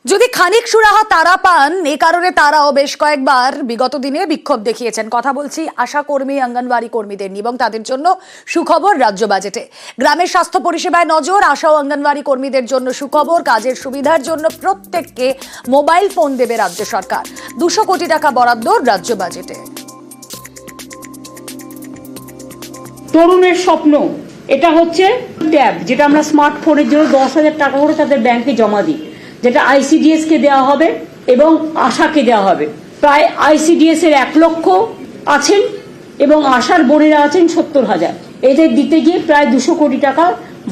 যদি খানিক সুরাহা তারা পান, এ কারণে তারাও বেশ কয়েকবার বিগত দিনে বিক্ষোভ দেখিয়েছেন। কথা বলছি আশা কর্মী, অঙ্গনওয়াড়ি কর্মীদের নিয়ে, এবং তাদের জন্য সুখবর রাজ্য বাজেটে। গ্রামের স্বাস্থ্য পরিষেবায় নজর, আশা ও অঙ্গনওয়াড়ি কর্মীদের জন্য সুখবর। কাজের সুবিধার জন্য প্রত্যেককে মোবাইল ফোন দেবে রাজ্য সরকার। 200 কোটি টাকা বরাদ্দ রাজ্য বাজেটে। তরুণের স্বপ্ন এটা হচ্ছে ট্যাব, যেটা আমরা স্মার্টফোনের জন্য 10,000 টাকা করে তাদের ব্যাংকে জমা দিই, যেটা আইসিডিএস কে দেওয়া হবে এবং আশাকে দেওয়া হবে। প্রায় আইসিডিএস এর 1 লক্ষ আছেন এবং আশার বোনেরা আছেন 70,000। এদের দিতে গিয়ে প্রায় 200 কোটি টাকা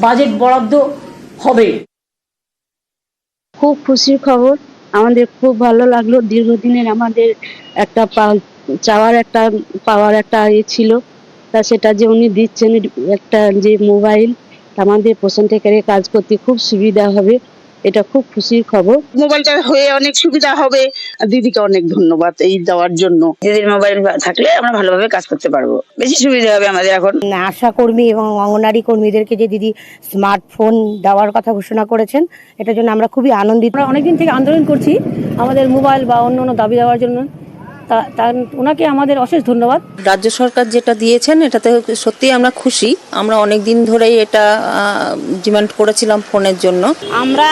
বাজেট বরাদ্দ হবে। খুব খুশির খবর, আমাদের খুব ভালো লাগলো। দীর্ঘদিনের আমাদের একটা পাওয়ার একটা ছিল, তা সেটা যে উনি দিচ্ছেন, একটা যে মোবাইল, আমাদের পেশেন্টে কেয়ারে কাজ করতে খুব সুবিধা হবে। এটা খুব খুশির খবর। মোবাইলটা হয়ে অনেক সুবিধা হবে। দিদিকে অনেক ধন্যবাদ এই দেওয়ার জন্য। দিদির মোবাইল থাকলে আমরা ভালোভাবে কাজ করতে পারবো, বেশি সুবিধা হবে আমাদের। এখন আশা কর্মী এবং অঙ্গনারী কর্মীদেরকে যে দিদি স্মার্টফোন দেওয়ার কথা ঘোষণা করেছেন, এটার জন্য আমরা খুবই আনন্দিত। আমরা অনেকদিন থেকে আন্দোলন করছি আমাদের মোবাইল বা অন্য অন্য দাবি দেওয়ার জন্য, ওনাকে আমাদের অশেষ ধন্যবাদ। রাজ্য সরকার যেটা দিয়েছেন এটাতে সত্যিই আমরা খুশি। আমরা অনেক দিন ধরেই এটা ডিমান্ড করেছিলাম ফোনের জন্য। আমরা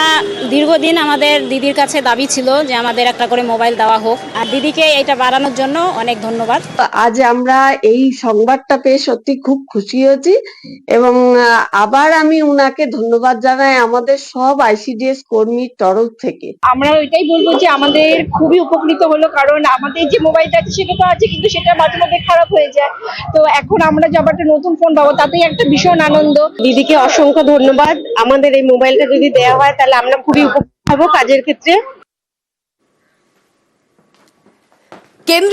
দীর্ঘদিন আমাদের দিদির কাছে দাবি ছিল যে আমাদের একটা করে মোবাইল দেওয়া হোক, আর দিদিকে এটা বাড়ানোর জন্য অনেক ধন্যবাদ। আজ আমরা এই সংবাদটা পেয়ে সত্যি খুব খুশি হয়েছি এবং আবার আমি উনাকে ধন্যবাদ জানাই আমাদের সব আইসিডিএস কর্মীর তরফ থেকে। আমরা এটাই বলবো যে আমাদের খুবই উপকৃত হলো, কারণ আমাদের যে মোবাইলটা আছে সেটা তো আছে, কিন্তু সেটা মাঝে মধ্যে খারাপ হয়ে যায়। তো এখন আমরা যে আবার একটা নতুন ফোন পাবো, তাতেই একটা ভীষণ আনন্দ। দিদিকে অসংখ্য ধন্যবাদ। আমাদের এই মোবাইলটা যদি দেওয়া হয় তাহলে আমরা খুবই উপকৃত হব কাজের ক্ষেত্রে।